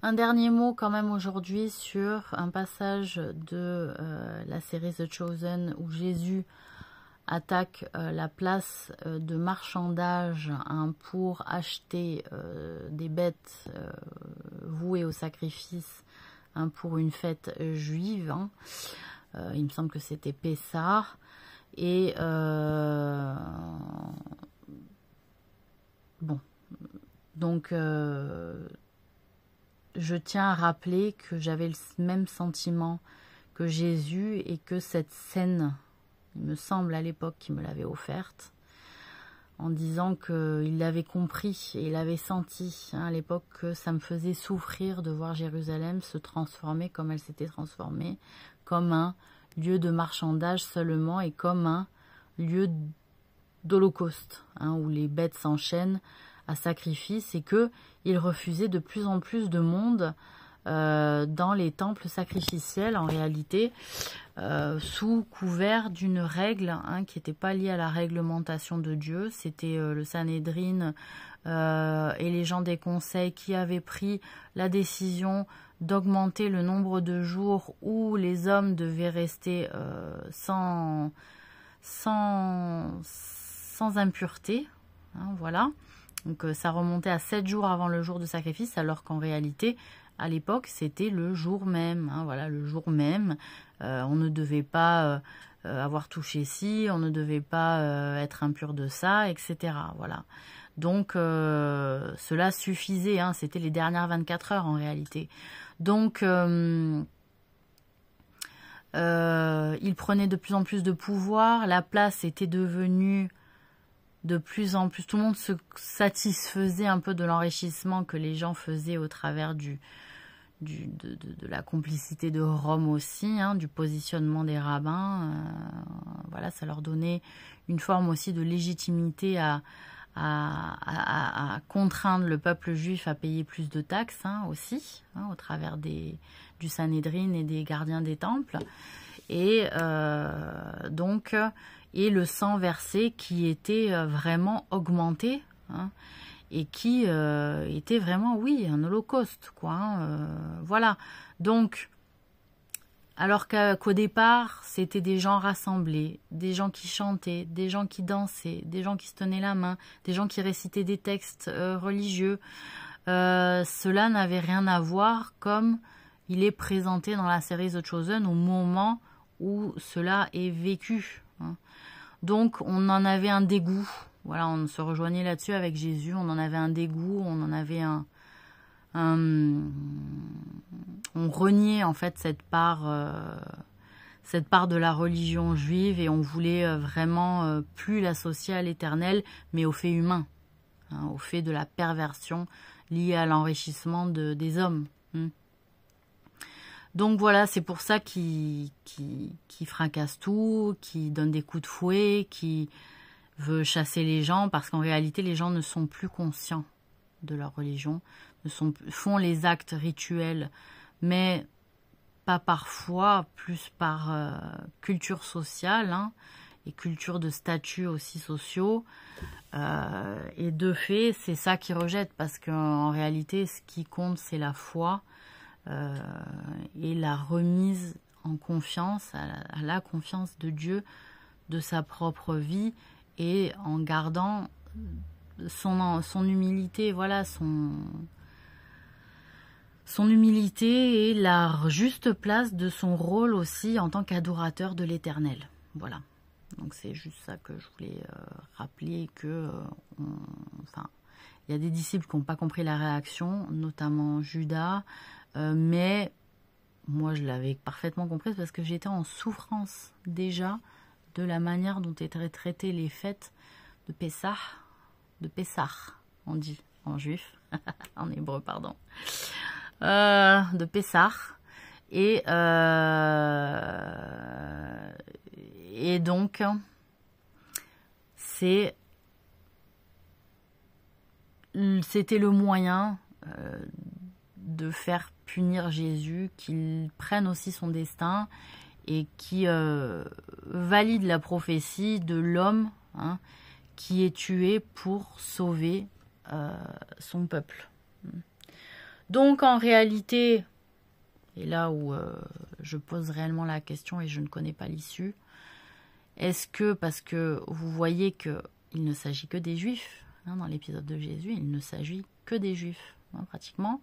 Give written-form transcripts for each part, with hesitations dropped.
Un dernier mot quand même aujourd'hui sur un passage de la série The Chosen où Jésus attaque la place de marchandage pour acheter des bêtes vouées au sacrifice pour une fête juive. Il me semble que c'était Pessah. Et bon, donc je tiens à rappeler que j'avais le même sentiment que Jésus et que cette scène, il me semble à l'époque qu'il me l'avait offerte, en disant qu'il l'avait compris et il avait senti à l'époque que ça me faisait souffrir de voir Jérusalem se transformer comme elle s'était transformée, comme un lieu de marchandage seulement et comme un lieu d'holocauste, où les bêtes s'enchaînent à sacrifice et qu'il refusait de plus en plus de monde dans les temples sacrificiels en réalité, sous couvert d'une règle qui n'était pas liée à la réglementation de Dieu. C'était le Sanhédrin et les gens des conseils qui avaient pris la décision d'augmenter le nombre de jours où les hommes devaient rester sans impureté. Voilà. Donc ça remontait à 7 jours avant le jour de sacrifice, alors qu'en réalité, à l'époque, c'était le jour même. Voilà, le jour même. On ne devait pas avoir touché ci, on ne devait pas être impur de ça, etc. Voilà. Donc cela suffisait. C'était les dernières 24 heures en réalité. Donc il prenait de plus en plus de pouvoir. La place était devenue de plus en plus, tout le monde se satisfaisait un peu de l'enrichissement que les gens faisaient au travers de la complicité de Rome aussi, du positionnement des rabbins. Voilà, ça leur donnait une forme aussi de légitimité à contraindre le peuple juif à payer plus de taxes aussi, au travers du Sanhédrin et des gardiens des temples. Et donc... et le sang versé qui était vraiment augmenté, et qui était vraiment, oui, un holocauste, quoi. Voilà. Donc, alors qu'au départ, c'était des gens rassemblés, des gens qui chantaient, des gens qui dansaient, des gens qui se tenaient la main, des gens qui récitaient des textes religieux, cela n'avait rien à voir comme il est présenté dans la série The Chosen au moment où cela est vécu. Donc on en avait un dégoût, voilà, on se rejoignait là-dessus avec Jésus, on en avait un dégoût, on en avait on reniait en fait cette part de la religion juive et on voulait vraiment plus l'associer à l'Éternel, mais au fait humain, au fait de la perversion liée à l'enrichissement des hommes. Donc voilà, c'est pour ça qu'il fracasse tout, qu'il donne des coups de fouet, qu'il veut chasser les gens, parce qu'en réalité, les gens ne sont plus conscients de leur religion, font les actes rituels, mais pas par foi, plus par culture sociale, et culture de statuts aussi sociaux. Et de fait, c'est ça qu'ils rejettent, parce qu'en réalité, ce qui compte, c'est la foi, et la remise en confiance, à la confiance de Dieu, de sa propre vie, et en gardant son humilité, voilà, son humilité et la juste place de son rôle aussi en tant qu'adorateur de l'Éternel. Voilà. Donc c'est juste ça que je voulais rappeler, que il y a des disciples qui n'ont pas compris la réaction, notamment Judas, mais moi je l'avais parfaitement comprise parce que j'étais en souffrance déjà de la manière dont étaient traitées les fêtes de Pessah, on dit en juif, en hébreu pardon, de Pessah, et donc c'était le moyen de faire punir Jésus, qu'il prenne aussi son destin et qui valide la prophétie de l'homme qui est tué pour sauver son peuple. Donc en réalité, et là où je pose réellement la question et je ne connais pas l'issue, est-ce que, parce que vous voyez qu'il ne s'agit que des Juifs, hein, dans l'épisode de Jésus, il ne s'agit que des Juifs, hein, pratiquement,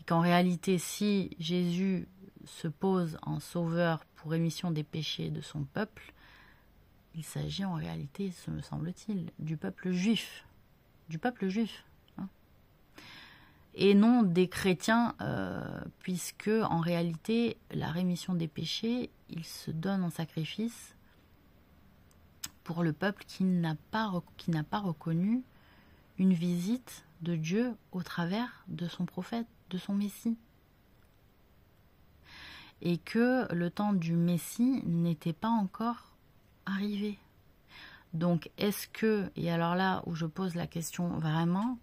et qu'en réalité, si Jésus se pose en sauveur pour rémission des péchés de son peuple, il s'agit en réalité, ce me semble-t-il, du peuple juif, hein, et non des chrétiens, puisque en réalité, la rémission des péchés, il se donne en sacrifice pour le peuple qui n'a pas reconnu une visite de Dieu au travers de son prophète, de son Messie. Et que le temps du Messie n'était pas encore arrivé. Donc est-ce que, et alors là où je pose la question vraiment,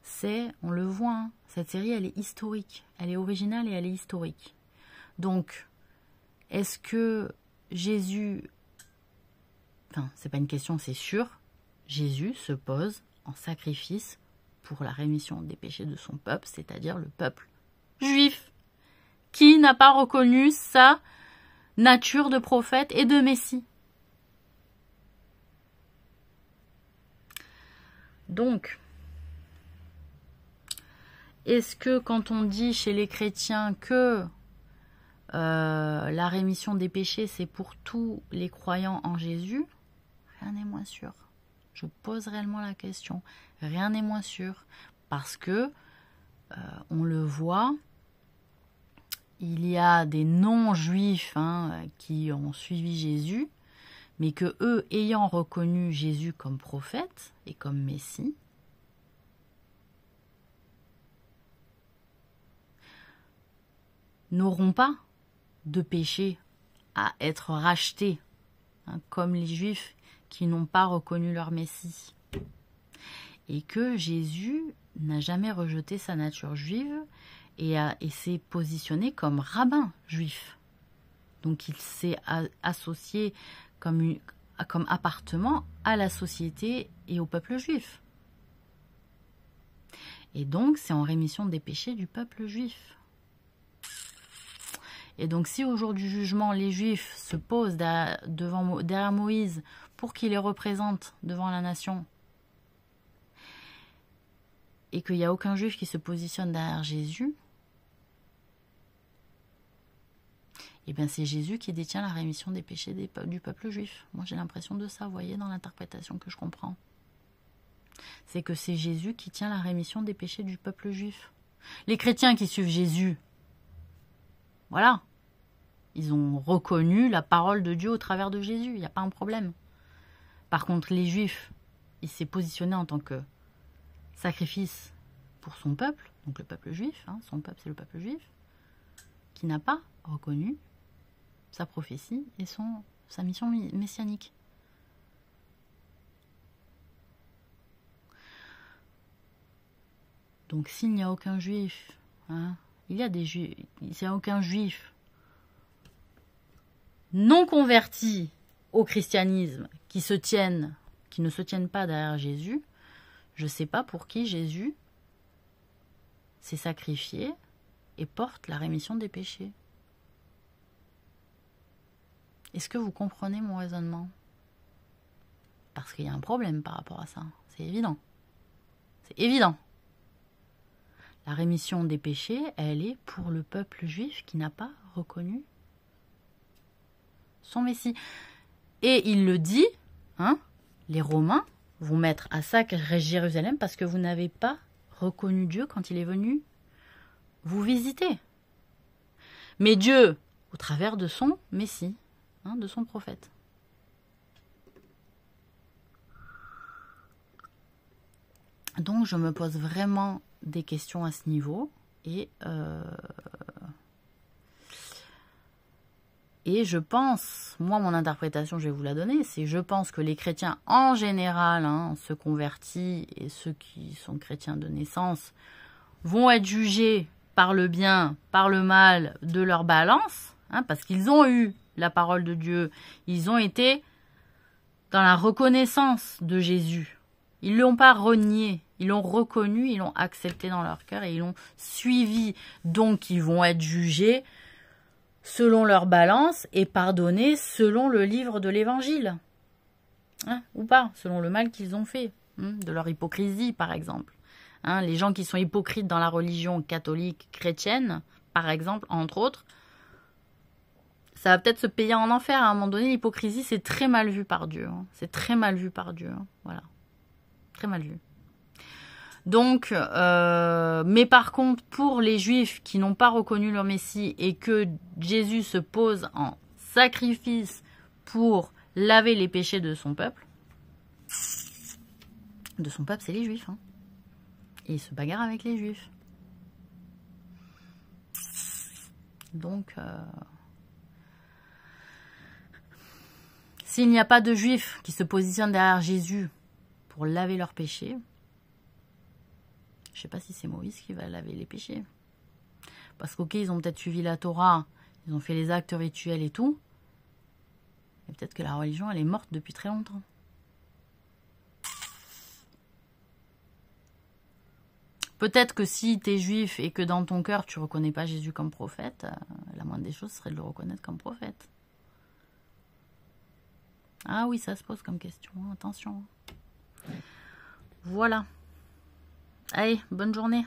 c'est, on le voit, hein, cette série elle est historique, elle est originale et elle est historique. Donc est-ce que Jésus, enfin c'est pas une question, c'est sûr, Jésus se pose en sacrifice pour la rémission des péchés de son peuple, c'est-à-dire le peuple juif, qui n'a pas reconnu sa nature de prophète et de Messie. Donc, est-ce que quand on dit chez les chrétiens que la rémission des péchés, c'est pour tous les croyants en Jésus, rien n'est moins sûr. Je pose réellement la question. Rien n'est moins sûr. Parce que, on le voit, il y a des non-juifs qui ont suivi Jésus, mais que eux, ayant reconnu Jésus comme prophète et comme Messie, n'auront pas de péché à être rachetés, hein, comme les Juifs qui n'ont pas reconnu leur Messie. Et que Jésus n'a jamais rejeté sa nature juive et s'est positionné comme rabbin juif. Donc il s'est associé comme appartement à la société et au peuple juif. Et donc c'est en rémission des péchés du peuple juif. Et donc si au jour du jugement, les Juifs se posent derrière Moïse pour qu'il les représente devant la nation, et qu'il n'y a aucun Juif qui se positionne derrière Jésus, et bien c'est Jésus qui détient la rémission des péchés du peuple juif. Moi j'ai l'impression de ça, vous voyez, dans l'interprétation que je comprends. C'est que c'est Jésus qui tient la rémission des péchés du peuple juif. Les chrétiens qui suivent Jésus, voilà, ils ont reconnu la parole de Dieu au travers de Jésus, il n'y a pas un problème. Par contre, les Juifs, il s'est positionné en tant que sacrifice pour son peuple, donc le peuple juif, hein, son peuple c'est le peuple juif, qui n'a pas reconnu sa prophétie et sa mission messianique. Donc s'il n'y a aucun juif, hein, il y a des juifs, s'il n'y a aucun juif non convertis au christianisme qui ne se tiennent pas derrière Jésus, je ne sais pas pour qui Jésus s'est sacrifié et porte la rémission des péchés. Est-ce que vous comprenez mon raisonnement? Parce qu'il y a un problème par rapport à ça, c'est évident. C'est évident. La rémission des péchés, elle est pour le peuple juif qui n'a pas reconnu son Messie. Et il le dit, hein, les Romains vont mettre à sac Jérusalem parce que vous n'avez pas reconnu Dieu quand il est venu vous visiter. Mais Dieu, au travers de son Messie, hein, de son prophète. Donc je me pose vraiment des questions à ce niveau et je pense, moi mon interprétation je vais vous la donner, c'est je pense que les chrétiens en général, hein, ceux convertis et ceux qui sont chrétiens de naissance, vont être jugés par le bien, par le mal de leur balance, hein, parce qu'ils ont eu la parole de Dieu, ils ont été dans la reconnaissance de Jésus, ils ne l'ont pas renié, Ils l'ont reconnu, ils l'ont accepté dans leur cœur et ils l'ont suivi. Donc, ils vont être jugés selon leur balance et pardonnés selon le livre de l'Évangile. Hein, ou pas, selon le mal qu'ils ont fait. De leur hypocrisie, par exemple. Hein, les gens qui sont hypocrites dans la religion catholique chrétienne, par exemple, entre autres, ça va peut-être se payer en enfer. À un moment donné, l'hypocrisie, c'est très mal vu par Dieu. Hein. C'est très mal vu par Dieu. Hein. Voilà. Très mal vu. Donc, mais par contre, pour les Juifs qui n'ont pas reconnu leur Messie et que Jésus se pose en sacrifice pour laver les péchés de son peuple, c'est les Juifs. Hein. Et il se bagarre avec les Juifs. Donc, s'il n'y a pas de Juifs qui se positionnent derrière Jésus pour laver leurs péchés, je ne sais pas si c'est Moïse qui va laver les péchés. Parce qu'ok, ils ont peut-être suivi la Torah, ils ont fait les actes rituels et tout. Mais peut-être que la religion, elle est morte depuis très longtemps. Peut-être que si tu es juif et que dans ton cœur, tu ne reconnais pas Jésus comme prophète, la moindre des choses serait de le reconnaître comme prophète. Ah oui, ça se pose comme question, attention. Voilà. Allez, bonne journée.